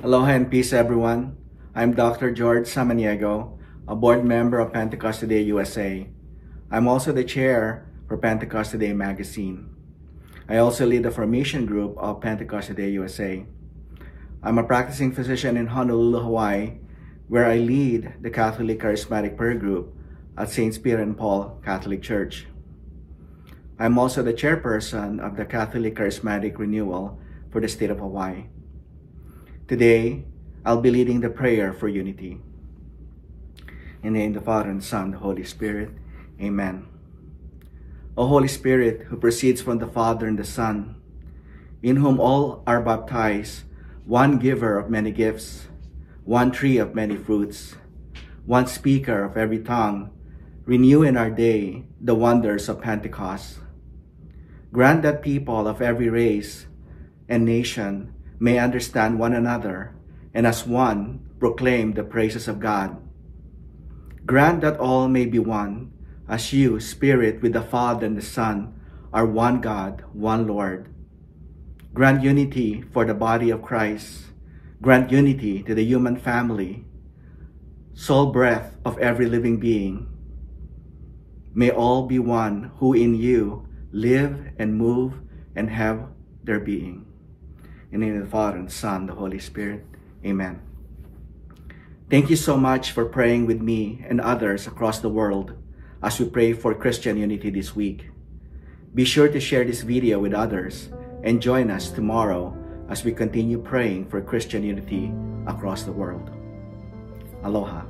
Aloha and peace, everyone. I'm Dr. George Samaniego, a board member of Pentecost Today USA. I'm also the chair for Pentecost Today magazine. I also lead the formation group of Pentecost Today USA. I'm a practicing physician in Honolulu, Hawaii, where I lead the Catholic Charismatic Prayer Group at St. Peter and Paul Catholic Church. I'm also the chairperson of the Catholic Charismatic Renewal for the state of Hawaii. Today, I'll be leading the prayer for unity. In the name of the Father, and Son, and the Holy Spirit. Amen. O Holy Spirit, who proceeds from the Father and the Son, in whom all are baptized, one giver of many gifts, one tree of many fruits, one speaker of every tongue, renew in our day the wonders of Pentecost. Grant that people of every race and nation may understand one another, and as one, proclaim the praises of God. Grant that all may be one, as you, Spirit, with the Father and the Son, are one God, one Lord. Grant unity for the body of Christ. Grant unity to the human family, soul breath of every living being. May all be one who in you live and move and have their being. In the name of the Father, and the Son, and the Holy Spirit. Amen. Thank you so much for praying with me and others across the world as we pray for Christian unity this week. Be sure to share this video with others and join us tomorrow as we continue praying for Christian unity across the world. Aloha.